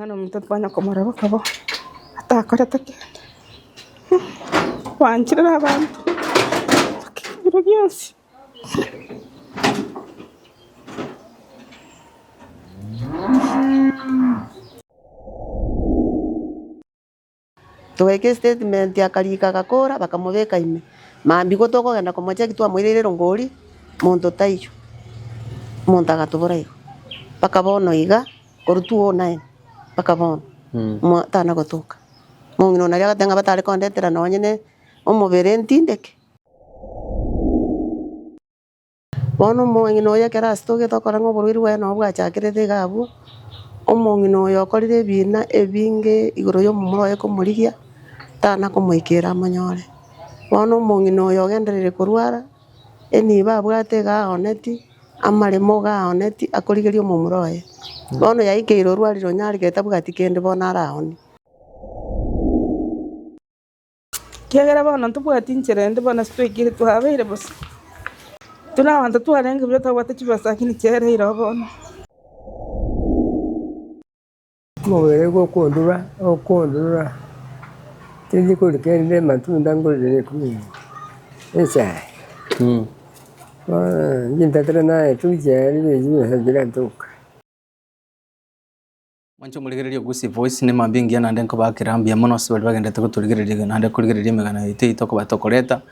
Ngano mtoto banya komora bakabo atakora takenda wanjira abantu biro byose tuweke statement ya karika gakora bakamubeka ime mambi gotoko genda komocha kitwa mwirire ngori muntu taiyo muntu agatubura iyo bakabono iga korutuo nae bakabono tana gotoka mungino naria gatenga batare kondetera nonyene omubere ntindeke bono mungino ya kerasi tugitokora ng'oborwiri bwene obwachakirete gabu omongino oyo okorire ebina ebinge igoro y'omomuro oyo komorigia tana komoikera amonyore bono omongino oyo ogenderire korwara eniba abwate gaoneti amaremo gaoneti akorigeria omomuro oyo bono yaikeire orwarire onyarigete bwati kende bono araoni kiagera bono ntubwati nchera ndi bono sitwekire twabeire bosi tuna abantu twarenge byo twabate kibasakini kyereire bono mubere okondura tindi kurikende matunda ngorere kumi esa ngintatera naye tujeri bizira ntuka Mancho muligereria gusi voice ne mambingi yana ndenko bakirambia mono sibali bagenda tukutuligereria nande kuligereria megana ite itoko batokoreta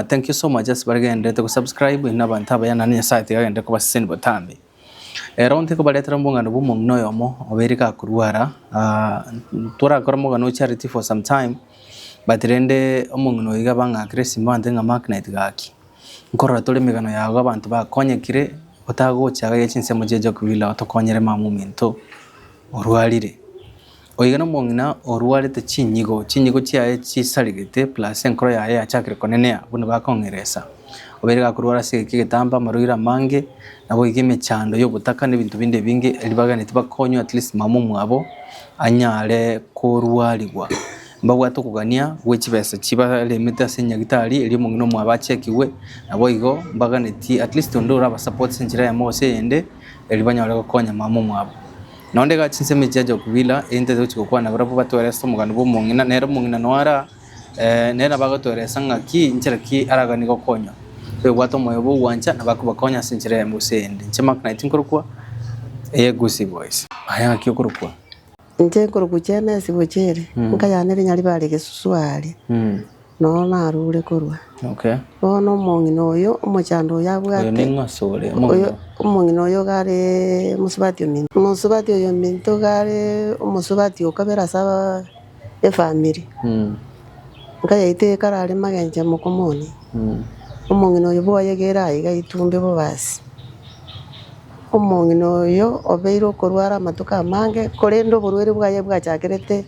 thank you so much just bagenda to subscribe ina bantaba yana ne site bagenda ko baseni botambi ronte ko baletera mbongano bumongno yomo oberika kurwara tura kormo no charity for some time but rende omongno iga banga aggressive mbande nga magnet gaki nkora tole megano yago abantu bakonyekire otagochaga yechinse mujeje kubila otokonyere mamuminto orwarire oiga no mongina orwarite chinyigo chiaye chisarigete plus enkoro yaye achakire konenea buno bakongeresa oberega kurwara sike gitamba maruira mange nabo igime chando yo butaka n'ibintu binde binge libagane tibakonyo at least mamumu abo anyale kurwarirwa mbagwa tukugania wechibesa chiba limita senya gitari eri mongino mwabachekiwe nabo igo mbagane ti at least ndora ba support senjira ya mose ende elibanya wale konya mamumu abo nonde gachinse mejajo kubila ente zo kwa na barabu batweresa mugano bo mongina nero mongina noara nera bagatweresa ngaki inchira ki aragani kokonya we wato moyo bo wancha na bakubakonya senjira ya mose ende nchema kana tinkurukwa gusi voice aya kiyokurukwa nje korukuchene sibochere nkayanere nyali bale gesuswali no narure korwa okay bono mongino oyo omochando yabwate ningasore omongino oyo gare musubati oyo minto gare omusubati okabera saba family nkayaite karale magenje mokomoni omongino oyo boyegera iga itumbe bo basi omongino oyo obeiro korwara matuka mange korendo borwere bwaye bwachakirete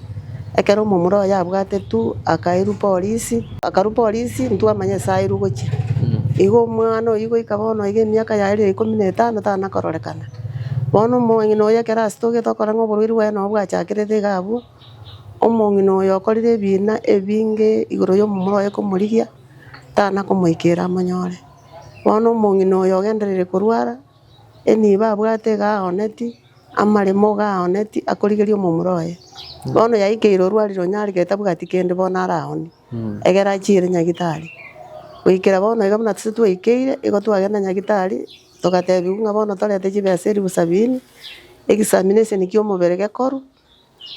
ekero omomuro yabwate tu akairu polisi ntu amanye sairu gochi igo mwana igo ikabono ige miaka yaire 15 tana kororekana bono omongino oyo kerasi tugitokora ng'oborwiri bwene obwachakirete gabu omongino oyo okorire ebina ebinge igoro y'omomuro oyo komorigia tana komoikera amonyore bono omongino oyo ogenderire korwara eniba abwate gaoneti amaremo gaoneti akorigeria omomuro oyo bono yaikeire orwarire onyarigete bwati kende bono araoni egera achire nyagitari goikera bono iga buna tuse twaikeire igo twagenda nyagitari tugatebiwa ng'a bono torete chibesa 70,000 examination kia omobere gekoru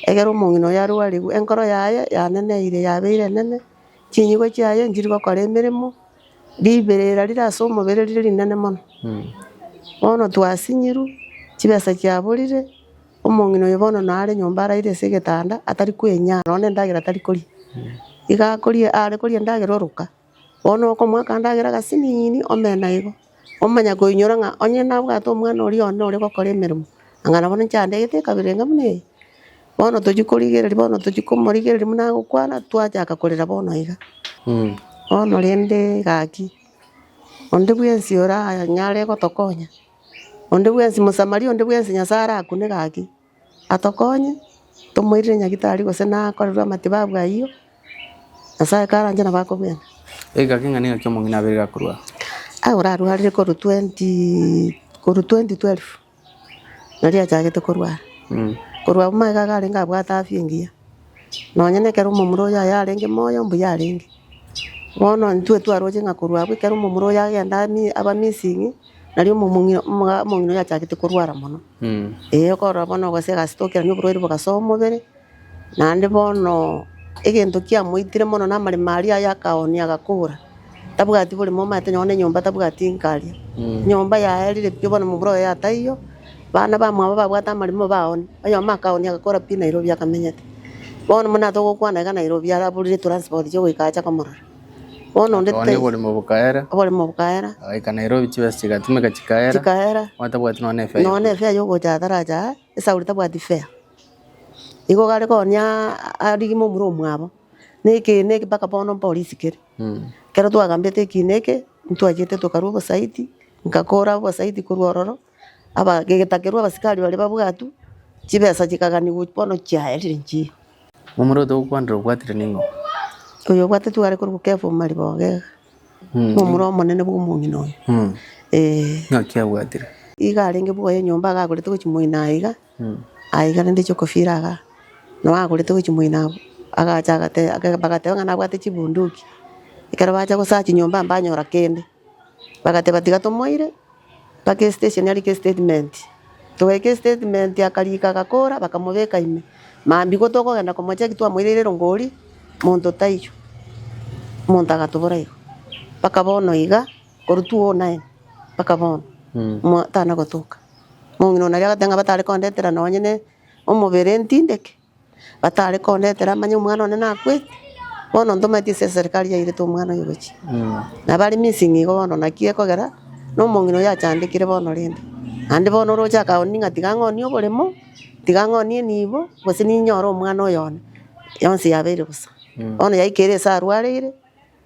egera omong'ina oyo arwariwe enkoro yaye yaneneire yabeire nene chinyigo chiaye nchiri gokora emeremo riberera rire ase omobere rire rinene mono bono twasinyiru chibesa chiaborire omong'ina oyo bono nare nyomba araire ase egetanda atari kwenya none endagera atari koria iga akorie are koria endagera oruka bono okomwaka endagera gasinini omena igo omanya koinyora ng'a onye nabwate omwana oria one ore gokora emeremo anga nabo nchandegete kabere ng'a buna eye bono tochikorigereria bono tochikomorigereria buna agokwana twachaka korera bono iga bono rende gaki onde bwensi ora nyare gotokonya onde bwensi mosamari onde bwensi nyasaye arakune gaki atokonye tomoirire nyagitari gose nakorerwa matibabu ayio nyasaye karanje nabakobwena gaki ng'ani gaki omong'ina aberega kurwa orarwarire koru 2012 nari achagete korwara Kurwa mai kakarenga bwata afingia nonye nekero mumuro ya yarenge moyo mbu yarenge bono ntwe twaroje ngakurwa bwekero mumuro ya genda aba missing nari mungino ya chakite kurwara mono kora bono gose gastokera nyo burwere bugasomo bere nande bono egento kia muitire mono na mari mari aya kaoni agakura tabugati buri mo mate nyone nyomba tabugati nkaria nyomba ya erire pyo bono muburo ya taiyo bana bamwe babwata marimo baoni ayo makaoni agakora pi Nairobi akamenyete bono muna to gukwana ga Nairobi arabulire transport cyo gwikacha kamurara bono ndete bori mu bukaera ai ka Nairobi chiwa sigatumeka chikaera watabwati none fe yo gocha daraja esa urita bwati fe igo gare konya arigi mu muro mwabo neke baka bono polisi kere kero twagambete kineke ntwajete tukaruba saiti nkakora bo saiti kurwororo aba gegetakerwa abasikari bali babwatu chibesa chikagani bono chaerire nchi mumuro to kwandro bwatire ningo oyo bwate tware kuru kefo mali boge mumuro monene bw'umungino ngakia bwatire igarenge bwoye nyomba gagurete kuchimuina aiga ndi chokofiraga no agurete kuchimuina agacha bagate ngana bwate chibunduki ikara bacha gusachi nyomba mbanyora kende bagate batiga tomoire bake station yari ke statement tuweke statement yakalika gakora bakamubeka ime mambi gotoko genda komocha kitwa mwirire rongori muntu taiyo muntu agatubura iyo bakabono iga korutuo 9 bakabono tana gotoka mungino nari agatenga batare kondetera nonyene omubere ntindeke batare kondetera manya umwana one nakwete bono ndomati serikali yaire to umwana yogochi na bali missing igo bono nakie kogera no mungino ya chandikire bono rinde ande bono roja kaoni ngatigang'oni oboremo tigang'oni nibo gose ninyora omwana oyone yonse yabere busa bono yaikere sa arwarire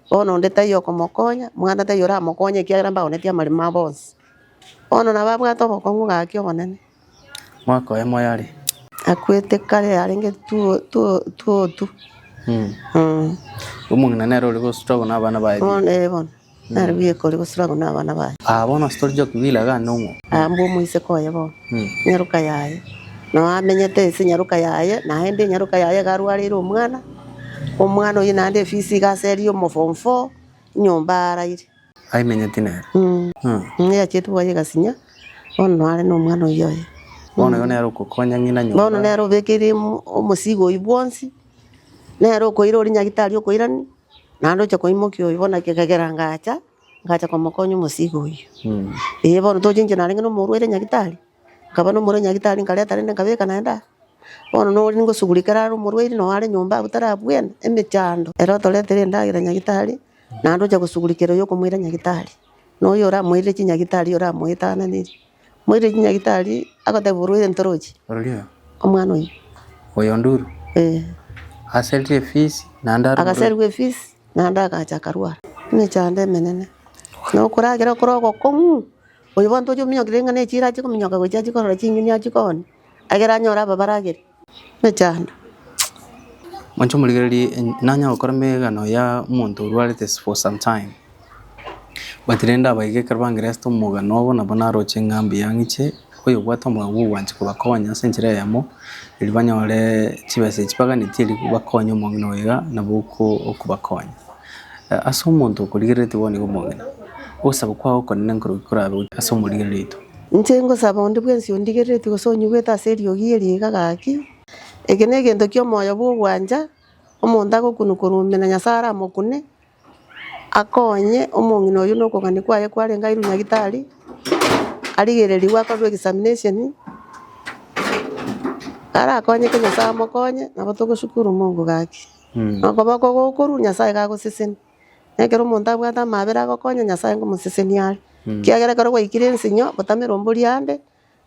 bono ndeta yo komokonya mwana tayora mokonya kiagira mbaonetia marima bonse bono nababwata obokongu gakio bonene mwako emo yari akwete kare arenge tu umungina nero uri struggle n'abana baye bono nari kuri struggle n'abana baye bono story jo kubila ga nomo ambo muise koye bono nyaruka yaye no amenyete ese nyaruka yaye na hende nyaruka yaye garwarire omwana oyo nande fisi gaserio mo form 4 nyomba araire aimenyete nero ya chetu waye gasinya bono ari no mwana oyo bono yone yaro kukonya ngina nyomba bono nero bekire omusigo ibwonsi nero koiro ri nyagitari okoirani nando cha koimokyo ibona kegera ngacha komokonyo musigo oyo bono tojinje naringa no murwere nyagitari kabano murwe nyagitari ngaleta rende kabeka naenda bono no ringo sugulikara ro murwere no ari nyomba butara bwene emechando ero toletere ndagira nyagitari nando cha kusugulikero yo kumwira nyagitari no yora mwire chinyagitari yora mwitana niri mwire chinyagitari akote burwere ntoroji omwana oyo nduru aseltie fees nanda akaserwe fees nanda akacha karwara ne chande menene no kuragira kuroko komu oyo bantu jo minyo kirenga ne chira chiko minyo ka gocha chiko ra chingini achikoni agera nyora babaragere ne chanda mancho muligeri nanya okorme no ya muntu urwarite for some time batirenda baige karbangira sto muga nobo nabona roche ngambi yangiche oyo bwato mwabu wanje kubakonya senjira yamo ilibanyole chibase chipaga nitiri kubakonya omongino wega nabuko okubakonya aso muntu kuligerete boni gomongina osaba kwa okonene nkuru kurabe aso muligerete ntengo saba ndi bwensi ndigerete gosonyu gweta serio gieri gagaki egene gendo kyo moyo bwo gwanja omuntu agokunukurumena nyasara mokune akonye omongino oyo nokogani kwaye kwarenga iru nyagitari arigereri wakorwe examination ara akonye ke nyasa mokonye nabotogo shukuru Mungu gaki nakobako gokuru nyasaye gagoseseni nekero omuntu abwata mabera agokonya nyasaye ngomuseseni ari kiagera karo gwaikire nsinyo botamira ombori ande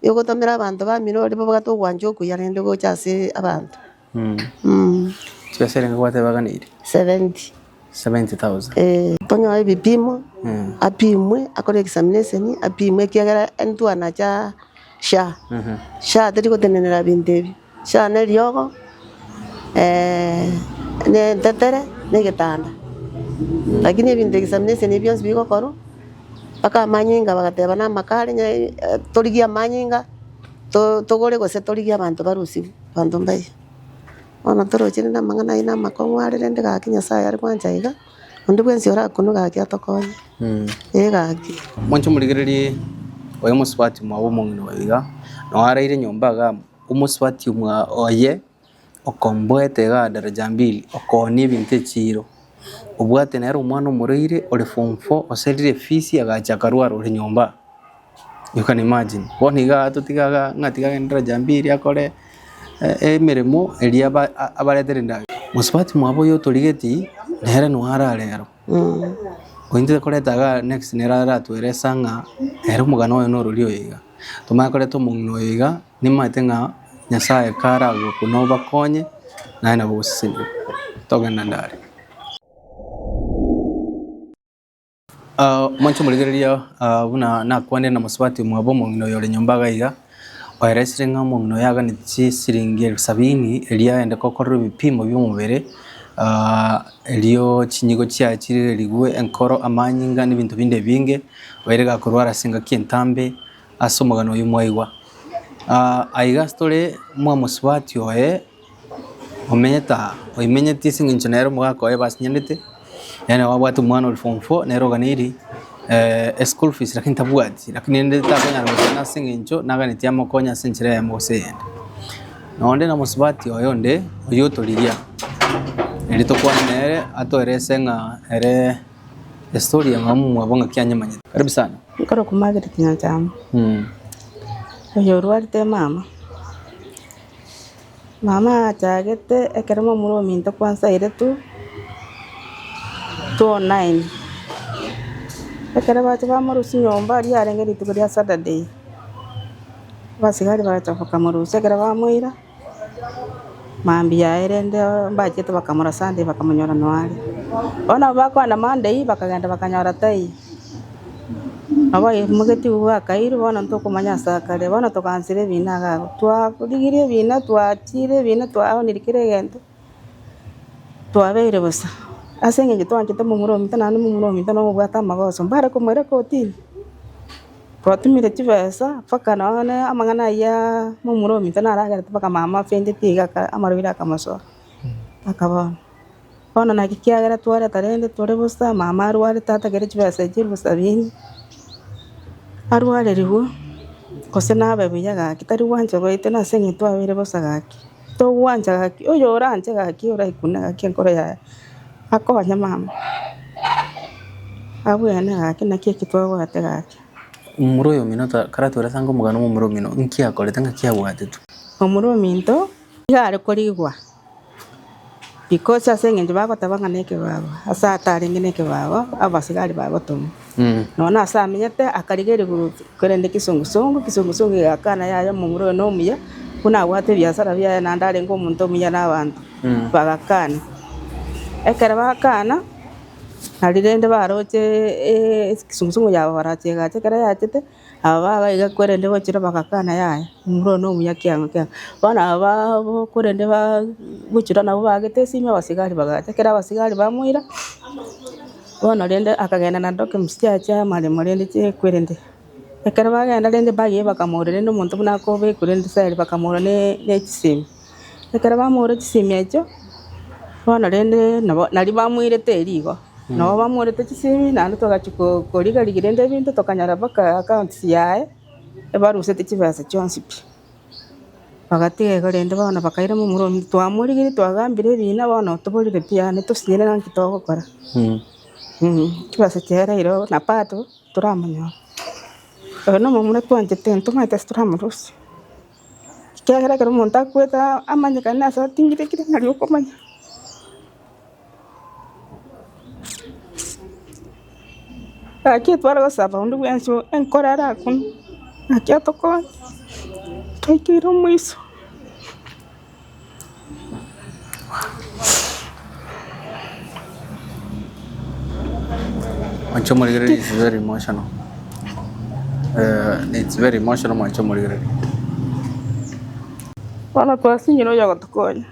yogotomera abantu bamirori babagato gwanje okuyarende gochase abantu chibasere ngwate baganire 70,000 tonyo ibipimo apimwe akore examination apimwe kiagera entu anacha sha teri gotenenera bindebi sha ne ryogo ne tetere ne getanda lakini binde examination byonse biko koro aka manyinga bagateba na makali nya torigia manyinga togore gose torigia abantu barusibu bantu mbai ona torochire na mang'ana ina makong'warire ndi gaki Nyasaye ari kwanjaiga undi bwensi orakunu gaki atokonye gaki mwancho murigererie oyo muswati mwabo mong'ino waiga no araire nyomba ga umuswati mwa oye okombwete ga daraja mbili okoni ebintu echiro obwate nero omwana omuraire ore form 4 oserire fees agacha karwara ore nyomba. You can imagine boniga tutigaga ngatiga daraja mbili akore emirimo eria abaretere ndaga muswati mwabo yo torigeti nere no ararero oinde koretaga next nerara tweresa nga ero mugano oyo no ruri oyiga tumakoreto mung'ino oyiga nimatenga Nyasaye kara gukuno bakonye na bosini togenda ndari mancho muligereria buna nakwande na muswati mwabo mung'ino yore nyombaga iga oeresrenga mung'ino yaga ni siringi 70 eria ende kokorro bipimo by'omubere elio chinyigo chiachire ligwe enkoro amanyinga n'ibintu binde binge oerega kurwara singa kintambe asomagano y'umwaigwa aiga story mwa muswati oe omenyeta oimenyeti singincho nero mwako oe basinyendete yani wabwatu mwana uri form 4 nero ganiri school fees lakini tabwati lakini ndeta kanya na singincho naganitia mokonya senchire ya mosende nonde na muswati oyo nde oyotoriria elito kwa nere atoerese nga ere story ya mamu mwabonga kyanyamanye. Karibu sana. Nkoro kumagire kinyanjama. Oyo rwarite mama. Mama atagete ekeremo muro minto kwanza ile tu 9. Ekere bacha bamurusi nyomba ari arengeri tukuria Saturday. Basigari bacha bakamurusi ekere bamuira. Mambi ya erende mbachete bakamura Sunday bakamunyora nwali. Ona bakwana Monday bakagenda bakanyora tai. Aba mugeti uwa kairu bona ntoko manyasa kale bona tokansire bina gago. Twa kudigire bina twachire bina twa nirikire gento. Twabere bosa. Asenge gitwanje mumuro mitana mumuro mitana obwata magoso mbare ko mwere ko tini. Twatumire chivesa paka naone amang'ana ya mumuro mitana araga paka mama fende tiga amarubira kamaso. Akabona. Ona nakikiagera tware tarende tore bosa mama arware tata gere chivesa jiru bosa bini. Arware riwo kose nabe biyaga kitari wanje goite na senge twabere bosa gaki. To wanje gaki oyo oranje gaki ora ikuna gaki enkoro ya. Akonya mama. Abuyana gaki nakie kitwabwate gaki. Umuro yo minota karatura sango mugano umuro mino nkia koletanga kia bwatetu. Umuro minto yare korigwa. Because asenge nje bagotabanga neke baba. Asa ataringe neke baba abasigari baba tomu. Nona asa amenyete akarigere kurende kisungusungu yakana yayo mumuro no muya kuna wate byasara bya nandare ngo muntu muya nabantu. Bagakana. Ekere bakana narirende baroche kisungusungu yabo barachega chekera yachete aba baiga kwerende bochira bakakana yaye muro no muya kyango kya bana aba kurende ba guchira nabo bagete sime basigari bagachekera basigari bamuira bona rende akagenda na doke msichacha mali murende che kwerende ekera bagenda rende bagiye bakamurire no muntu bunako be kurende sari bakamura ne chisimi ekera bamura chisimi echo bona rende nari bamuire terigo no bamurete chisimi nando togachiko koriga rigirende bintu tokanyara baka account yae ebarusete chivasa chonsipi bagatiga gorende bana bakaira mu muro twamurigiri twagambire bina bana otoborire piane tosinyere nanki togokora chivasa chera iro na pato turamanyo no mumure twanje tento maite turamurusi kigera kero monta kweta amanyikana asa tingire kire ngari okomanya aquí twara gosaba undu wenso enkorara kun aquí atoko kaikiro muiso Mancho Morigere is very emotional. It's very emotional Mancho Morigere. Wana twasinyiro yago tokonya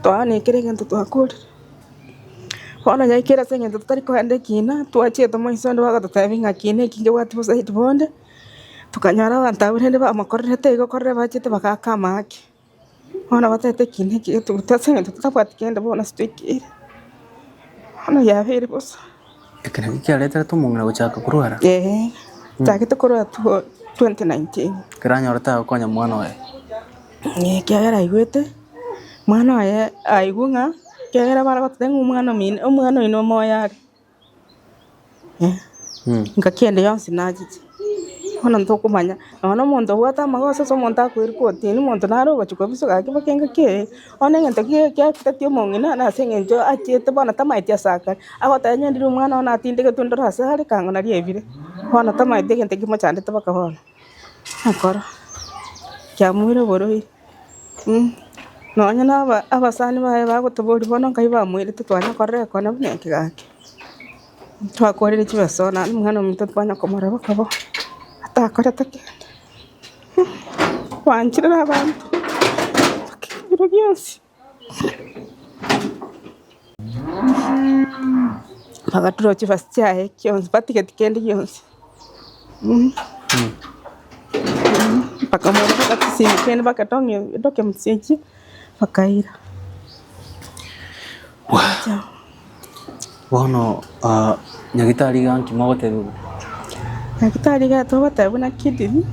twane kirengento twakuri Wana ya kira senge tutari ko hande kina tuachie to moiso ndo waga tutavinga kine kinge watu bosa hitbonde tukanyara wanta urende ba makorre te go korre ba chete baka kamaki Ona batete kiniki tutase tutapata kenda bona stiki. Ona ya heri bosa. Ekana kialeta tumongera guchaka kurwara. Takite kurwa 2019. Kiranyorota konya mwana we. Kiagera igwete. Mwana we aigunga kiagera bara gotenga umwana ino moyari. Ngakiende yonsi najiji. Ona ntokumanya ona muntu gwata magoso so muntu akwirikoti ni muntu naro gachuko biso gake bakenga ke ona ngento kya kitatio mongina na sengenjo achete bona tamaitia saka agotanya ndiru mwana ona atindike tundura sari kango na rievire ona tamaitie ngente kimochande tabaka bona akora kya mwire boroi nonya na abasani bae bagotobori bona ngai ba mwire tutwanya korre kona buneke gake twakorere chibesona mwana omuntu twanya komora bakabo atakora takenda wanchira abantu bakibiro byose bagaturo chibasyae kyonse batiketi kendi yonse bakamora bakatisimu kendi bakatonge doke mutsechi bakaira Bono nyagitari ganki mogotebu. Nyagitari gato batebu na kidney.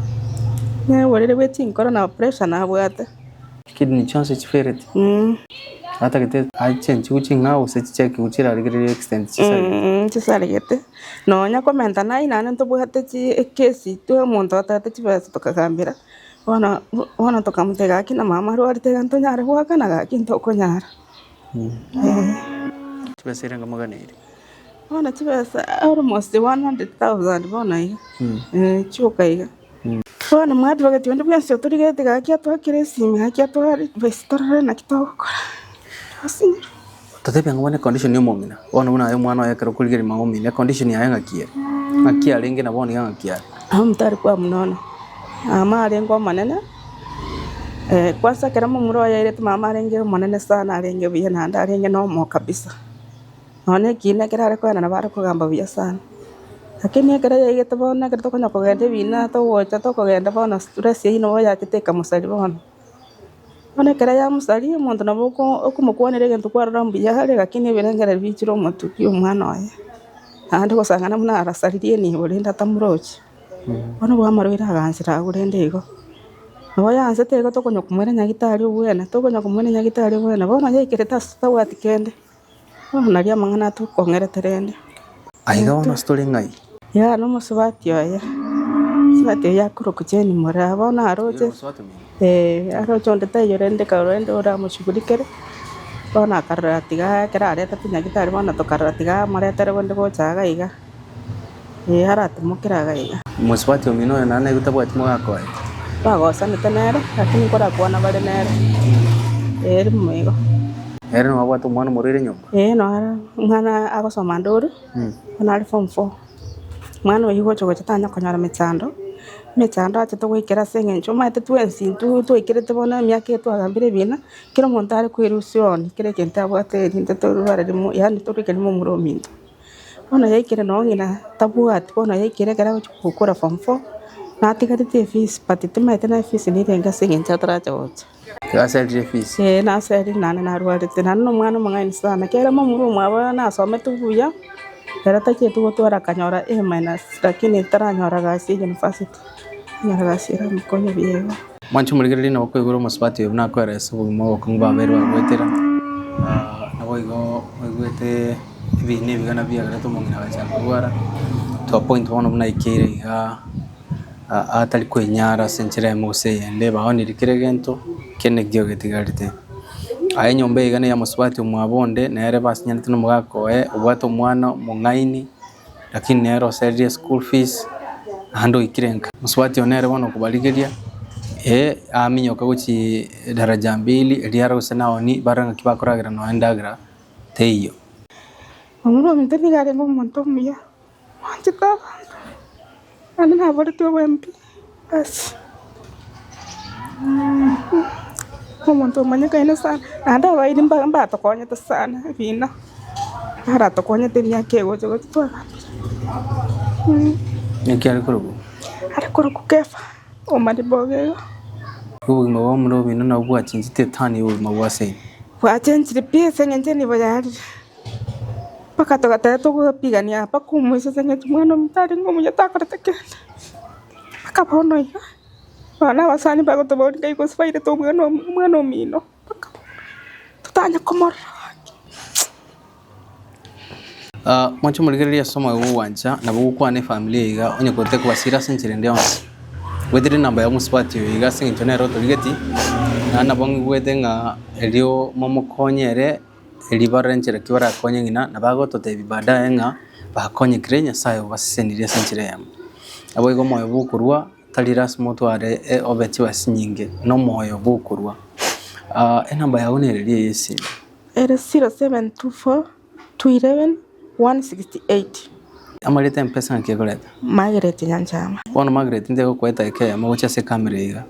Ne worere weti nkora na pressure na bwata. Kidney chance chiferete. Ata kete achenchi uchinga usechicheki uchira rigere extent chisari. Chisari gete. No nya komenta na ina nto bwate chi kesi tu muntu atate chibasa tokagambira. Wana tokamutega kina mama rwarite ganto nyare bwaka na kinto konyara. Chibasira ngamaganire. Bona chibasa almost 100,000 bona hiyo. Chuka hiyo. Bona mwadi wakati wende bwansi oturigete gaki atwakire simi gaki atwari bestorere na kitoko. Asi. Tatepe ngwane condition yo mongina. Bona una ayo mwana yakero kuligeri mangomine condition ya ngakiere. Ngakia lenge na bona ngakia. Amtari kwa mnono. Ama alengo manene. Kwanza kera mumuro ya ile mama alenge manene sana alenge biye na anda alenge no mo kabisa. None kine kera ko na bara ko gamba biya sana. Lakini kera yeye tabona kera to konya ko gende bina to wocha to ko gende bona stress ino ya kiteka musali bona. None kera ya musali muntu na boko okumukonere gento kwarara mbiya hale lakini birengera bichiro mutuki umwana waye. Andi ko sangana muna arasalirie ni bolinda tamurochi. Bona bwa marwira gansira urende igo. Abo yanse tego to konya kumwere nyagitari ubwena to konya kumwere nyagitari ubwena bona yekere tasawa tikende. Na ria mangana tu kongere terende. Aiga ona story ngai. Ya no musubati oya. Subati ya kuro kujeni mora bona aroje. Aroje onde tayo rende karende ora mushugulikere. Bona karatiga kera areta tinyagitari bona to karatiga mara tere wende go chaga iga. Haratu mukira ga iga. Musubati omino na na gutabwa timugako ai. Bagosa nitenere lakini kora kuona bale nere. Mwego. Ere no watu mwana murire nyumba. No mwana agosoma nduru. Ona ali form 4. Mwana uyigo chogo chatanya konyara mechando. Mechando acha to gwikira sengencho mate twensi tu ikirete bona myake tu agambire bina. Kiro montare kwirusioni kire kenta bwate rinde to rubare dimu yani to rikeni mu murominto. Ona yekire no ngina tabuati bona yekire kera gukura form 4. Na tikatite fees patite mate na fees ni renga sengencha tracha ocha. Kasari fees. Na sari nana na rwarite nano mwana mangani sana kera mu muru mwaba na some tubuya kera take tu twara kanyora A- lakini taranyora gasi university nyara gasi ra mukonyo biego Manchu murigeri na ko iguro musubati na ko rese bugimo kungba beru agwetera na boigo igwete ibine bigana biagara to mongina bachana gwara to point one muna ikire iga atali kwenyara senchira mose yende baoni rikiregento kene gyo getigarite aye nyombe igane ya musubati umwabonde na ere basinyana tino mugakoe ubwato mwana mungaini lakini nero salary school fees hando ikirenka musubati onere bono kubaligeria aminyoka guchi daraja mbili eliara usana oni baranga kibakoragira no endagra teyo omuro minteni gare ngo monto mia wanchita ani na bari to wempi bas monto manya kaina sana anda waidi mbamba to konya to sana vina ara to konya te mia kego jogo to Nikiari kurugu ara kurugu kefa o mari boge ubugima bwa murobino na bwachinjite tani ubugima bwase bwachenjire pia seng'enje nibo yari mpaka tugataya tugupigania hapa kumwisho seng'enje mwana mtari ng'omunya takorete kende mpaka bono iga bana basani bagotobori ngaiko sibaire to mwana omino mpaka tutanya komora mwacho murigereria soma wanja na bugukwane familia iga onye kote kwasira senchire ndio wethire namba ya musipati iga seng'enje nero turigeti na bongi wethe nga elio momokonyere elibarenjere kibara konye ngina na bagototebi baadaye nga bakonye Nyasaye basenirie senchire yamo abo igo moyo bukurwa tari rasmo tware obeti wasinyinge no moyo bukurwa enamba yawe nererie yesi era 0724 211 168 amarita mpesa nkegoreta Margaret Nyanchama bono Margaret ndego kweta eke amagocha se kamera iga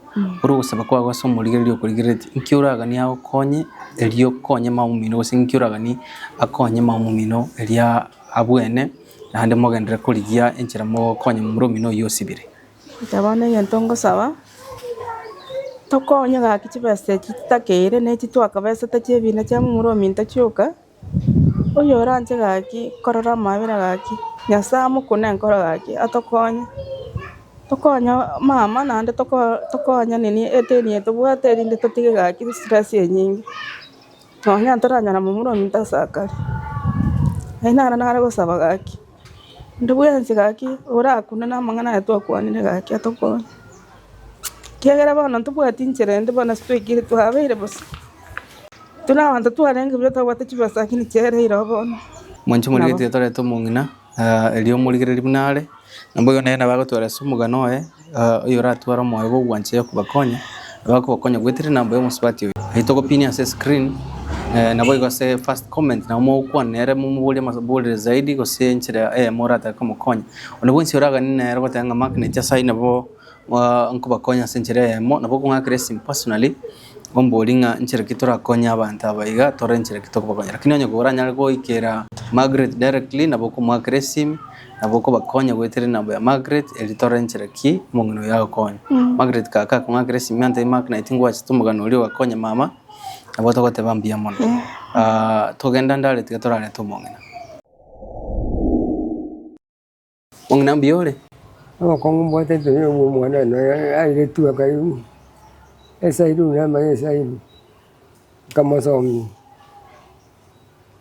uru gusaba kwa gwaso murigererio kurigereti nkiuraga ni aho konye elio konye mamumino gose nkiuraga ni akonye mamumino elia abwene na hande mogendere kurigia enchera mo konye muromino yosibire ndabona yentongo sawa tokonye ga kichibese chitakere ne chitwakabese tachebina cha murominta chuka oyo oranje gaki korora mabira gaki Nyasaye kune nkoro gaki atokonya mama nande tokonya nini eteni etubwate rinde totige gaki stress yenyingi tonya ntoranya mu murominta sakari aina nara gosaba gaki ndubwenzi gaki orakuna na mangana etwakwanire gaki atokonya kiagera bono ntubwati inchere ndibona twigire tuhabeire bose tunabanza twarenge byo twabate kibasa kini chere irobono mwancho murigete tore to mungina elio murigereri bunare nambo yone na bagotwara sumugano oyo ratwara moyo bo gwanche yo kubakonya bakonya gwetire nambo yo musipati hitoko pini ase screen na boy gose first comment na mo kwanere mu mubule masabule zaidi gose nchira morata kama konya ono bwinsi oraga nina ero batanga magnet ya sai nabo nkuba konya senchire mo nabo kunga cresim personally gombolinga nchira kitora konya abantu abaiga tore nchira kitoko bakonya lakini onye goranya go ikera Margaret directly nabo kumwa cresim nabo ko bakonya gwetire nabo ya Margaret elitore nchira ki mungino ya konya Margaret kaka kunga cresim ante magnet ngwa chitumugano uri wakonya mama abo togote bambia mono togenda ndale tigatorale tumongena mongena mbiore abo kongo mbote tuyo mwana no aire tu akayu esa iru na ma esa iru kama somi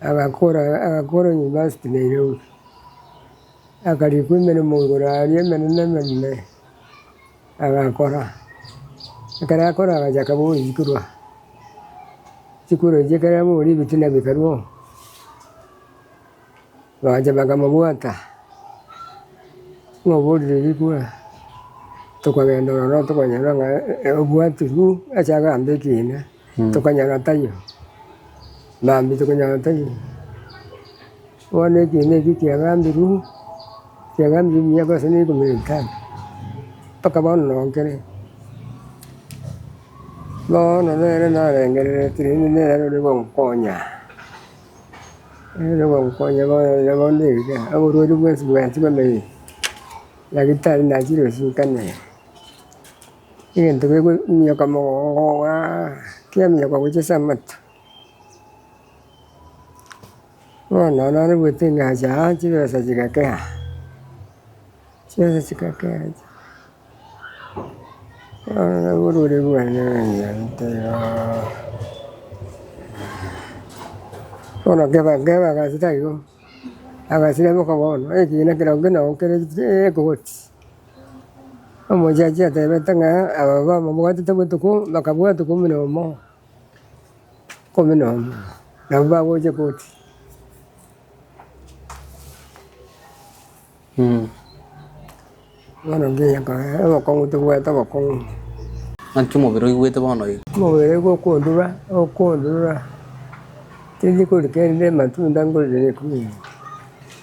agakora university ne iru akari kumene mugura ari mene agakora agajaka ikurwa sikuro jekara muri bitina bikaruo baje bagamubuata ngoburi rikua tukagenda no tukanyara obuatu achaga ambekina tukanyara tayo mambi tukanyara tayo wane kine kiagambiru kiagambiru miaka sini kumita pakabon no kere no na ngere trini ne ro go konya go konya go ne ga aburo ru bes bes me la guitarra na jiro sin kane ingen to go mi ka mo wa kia mi ko che samat no na ru te nga ja ji sa ji ka ka che sa ka ka uru de buena ono que va que está yo haga si le moco bueno que no creo que no que como ya te metan a vamos a te meto con lo que voy a tu como no la va voy a pot bueno que ya con tu voy a tomar con anchumo bero igwete bono mo bere go kondura tindi ko ke ne matunda ngo le ku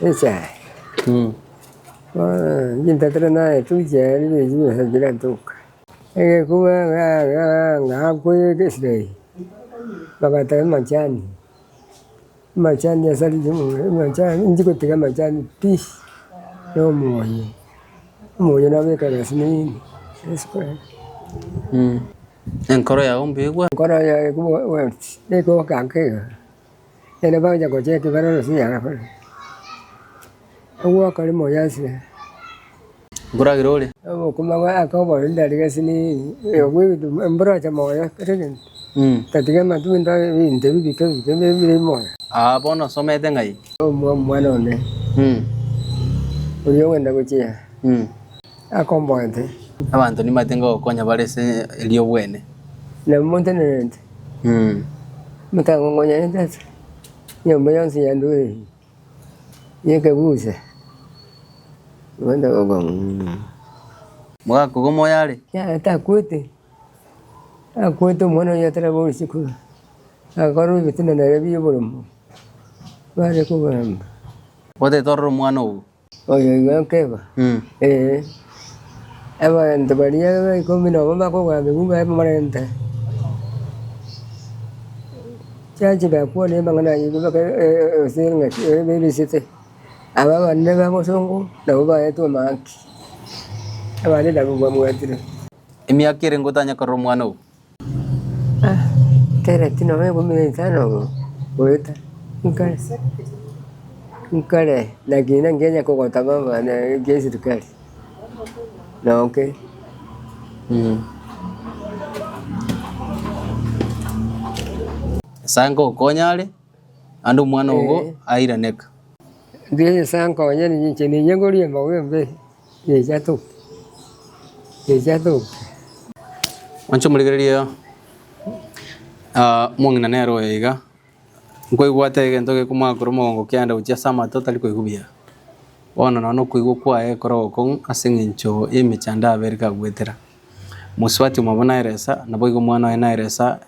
esa jinta trena tu je ni ji ha jira tu ku ga ko ke sdei baga ta machan ya sali ju machan inji ko tiga machan pi no mo na be ka sni es ko Enkoro ya umbigwa. Nkoro ya kuwa neko kanke. Ene ba ja koje ke baro si ya fa. Uwa kali mo ya si. Gura girole. O kuma wa akobo nda diga sini we mbro cha mo ya keren. Tatiga ma tu nda inde bi ke me mo. Ah, bono somete ngai. O mo no ne. Uyo wenda kuchia. Akombo ente. Abantu ni matenga okonya barese elio bwene. Na monte ne. Mata ngonya ente. Nyomba yansi ya ndui. Yeke buse. Wenda ogo. Mwa kugomo yale. Ya ta kwete. Akwete mono ya tra bo siku. Akaru bitina na rebi borum. Bare ko bam. Wote torro mwana u. Oye, yo keba. Aba ntabaria ko mino mama ko ga me ba marenta. Chaji ba ko ne mangana yi ba ka singa be bisite. Aba ne ba mo songo na ba eto maki. Aba ne da ba mo atire. Emi akire ngotanya korro mwana u. Tere tino me ko me tano. Oeta. Nkale lakini ngenya ko kota mama na gesi tukali. Na okay. Sango konyale andu mwana ugo aira neka. Ndiye sango nyani nyinche ni nyengori mbawe mbe. Ye jato. Wancho muligeria mwangina nero eiga. Ngoi gwate gento ke kuma koromo kyanda ucha sama totally koigubia. Ona no kuigwa kwa ekoro kon asingincho imichanda Amerika gwetera. Muswati mabona iresa na boigo mwana ena iresa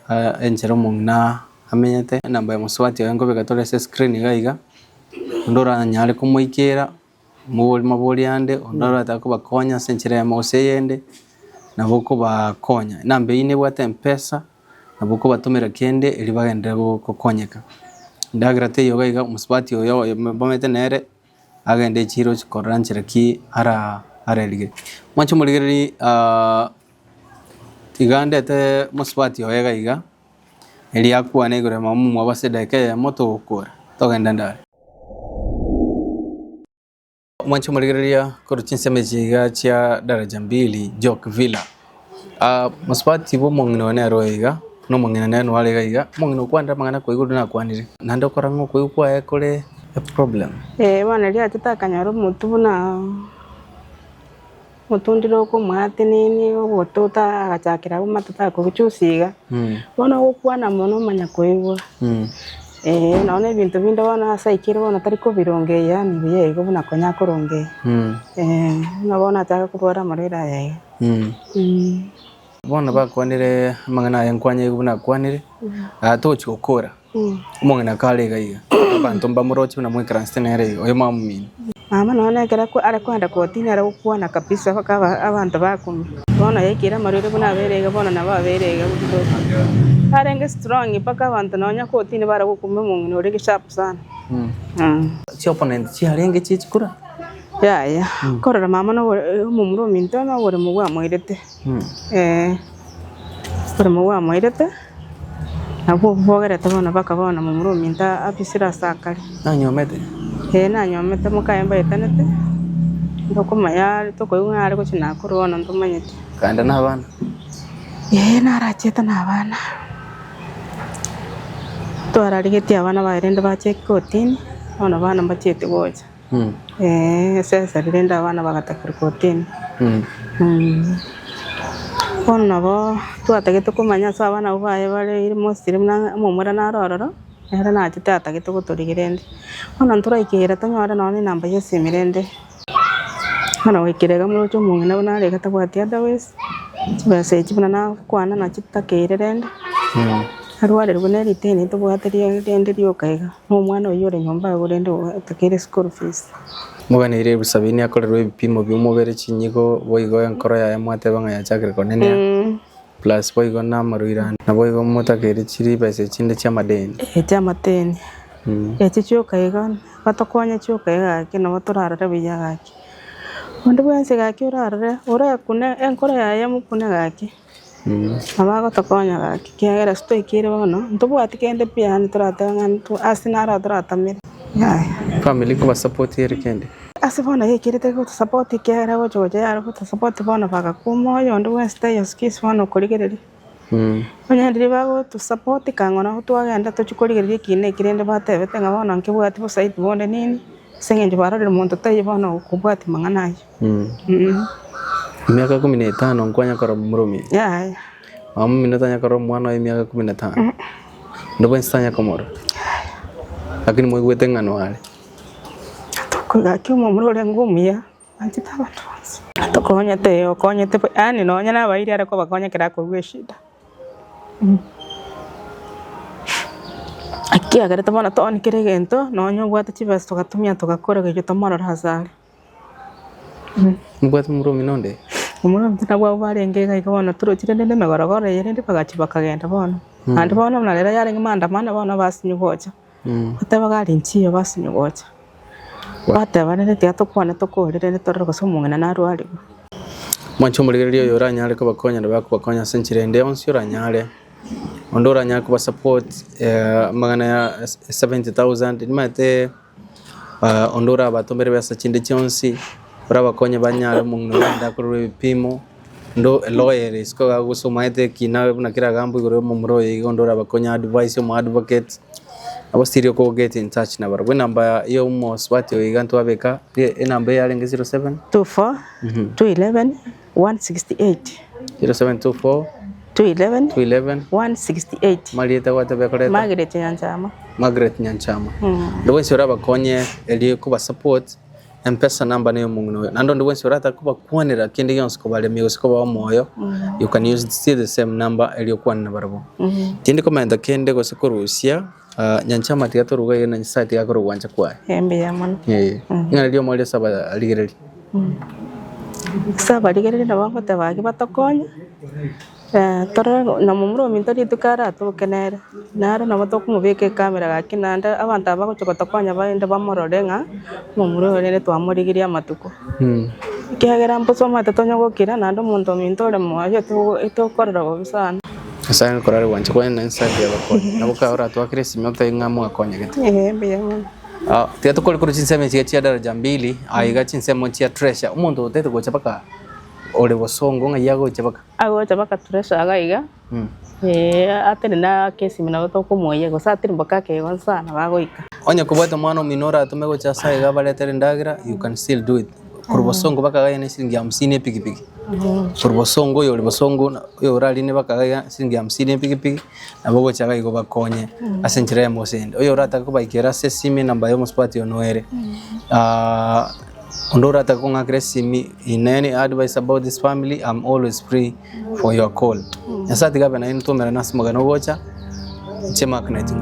enchero mungna amenyete namba ya muswati yango begatore se screen gaiga. Ndora nyale kumuikira maboli ande ondora atakuba konya senchere ya moseyende na boko ba konya. Nambe ine bwate mpesa na boko batumira kende ili bagende kokonyeka. Ndagrate yoga iga muswati yo bomete nere agende chiro chikoranchira ki ara elige. Mwancho muligeri tigande te muswati yo iga eli akwa negore mamu mwabaseda ke moto okora togenda ndare. Mwancho muligeri koruchinse mejiga chia daraja 2 Jock Villa. Muswati bo mongino nero iga no mongina neno wale gaiga mongino kwanda mangana ko igudu na kwanire nando korango ko kwa ekole a problem wana ria tutakanyaro mutu na mutundiro ko mwate nini obututa agachakira umatuta ko bichusiga bona gukwana mono manya koigwa none bintu bindo bona saikiro bona tariko birongeya ni biyego bona konya koronge nabona taka kubora marira yaye bona bakwanire mangana yankwanye buna kwanire atochi okora umongena kale gaiga abantu mbamurochi na mwekara stenere oyo mamumini mama none kera ko are kwenda kotini ara ukwana kabisa bakaba abantu bakumi bona yekira marire buna berega bona na baberega budo arenge strong paka abantu nonya kotini bara gukume mungino uri sharp sana chi opponent chi arenge chi chikura ya korora mama no mumuro minto no wore mugwa moirete wore mugwa moirete abo bogere tabona bakabona mumuro minta abisira sakari nanyomete na nyomete mukayemba etanete ndoko maya to ko ngare ko china korona ndomanyete kanda na bana naracheta na bana to ararigeti abana bairende bacheke kotini ona bana bachete gocha sasa rirenda abana bagatakira kotini ona bo twatagete kumanya so abana ubaye bare iri mosiri mumura na rororo era na chita atagete guturigirende ona nturaikira tanyora none namba yesimirende ona wikirega murocho mungina bona rega tabwati otherwise base chibona na kwana na chita kirerende arware rubone riteni to bwateri rende ryokaiga no mwana oyore nyomba gorende takire school fees muganire busabini akorerwe ibipimo by'umubere kinyigo boigo yankoro ya mwate banga ya chakre konene plus boigo na maruira na boigo mutakere chiri base chinde cha madeni chicho kaiga batokonya chiyo kaiga kino baturarare biyagaki onde bwense gaki urarare ora kune enkoro ya mukune gaki abago tokonya gaki kiagera stoikire bono ntubwati kende pia nturatanga asinara turatamire family ko support yere kende asibona yekirite ko support kiagera go choje yaro ko support bono baka kumoyo ndu weste yoskis bono kurigereri onyandire bago tu support kangona utwagenda tuchikurigereri kine kirende batebete ngabona nkibwati bo site bonde nini sengenje barore muntu tayi bono kubwati manganayo miaka 15 nkwanya kora murumi amu minatanya kora mwana wa miaka 15 ndo bensanya komora lakini mwigwete ngano wale tukugaki umumurore ngumia antita abantu bose tukonyete okonyete ani nonya nabairi ariko bakonya kira kurwe shida aki agara tabana toni kiregento nonya gwata chibas tugatumia tugakora gejo tomara hazari mbwate murumi nonde umurumi tinabwa barengega ikabona turokire ndende megorogoro yerende bagachi bakagenda bono andi bono mnalera yarenge mandamana bono basinyugocha atabagali nchiyo basinyugocha batebanene tiatokwana tokorere netorero somungena narwari mwancho muligererio yoranyale ko bakonya ndabako bakonya senchirende onsi yoranyale ondora nyako ba support magana ya 70,000 nimate ondora batombere basa chinde chonsi brava konya banyale mungno ndakurwe bipimo ndo lawyer isko gusoma ete kina na kira gambo igoro mumro igondora bakonya advice mu advocate abo stereo ko get in touch na barwe namba yo mo swati iganto abeka e namba ya lenge 07 24 211 168 0724 211 168 Marieta watabekoreta Margaret Nyanchama ndo wensi oraba konye eli kuba support M-Pesa number niyo mungno nando ndo wensi orata kuba kuonera kindi yonse ko bale miyo ko ba moyo you can use still the same number eli ko na barabo tindi komenda kende go sikurusia Nyanchama tiatoruga yena site yakoro wanja kwa hembe yamana ngana liyo mole saba aligereli saba aligereli na bango tabaki batokonya tora na mumuro mintori tukara to kenera naro na bato kumubeke kamera gakinanda abantu abako chokotokonya baende bamororenga mumuro rene twamurigiria matuko kiagera mposo matatonyo gokira nando muntu mintore moyo to korora bobisana asanga korare wanje kwa na inside yabako nabuka ora twakire simyota ingamu akonya gete mbiya tiato kole kuri chinseme chia daraja 2 aiga chinsemo chia treasure umuntu utete gocha baka ole bosongo nga yago chabaka ago chabaka treasure agaiga atene na kesi mina gotoko moye go satiri mbaka ke gonsana bagoika onya kubata mwana minora tumego cha sai ga baletere ndagira you can still do it kurbosongo baka ga ne shilingi 50 pikipiki kurbosongo yo lebosongo yo rali ne baka ga shilingi 50 pikipiki nabogo cha ga go bakonye asenchire ya mosende oyo rata ko baikera sesimi namba yo mospati onoere ondora takonga kresimi in any advice about this family I'm always free for your call. Yasati gabe na into mera nasimo gano gocha chema connecting.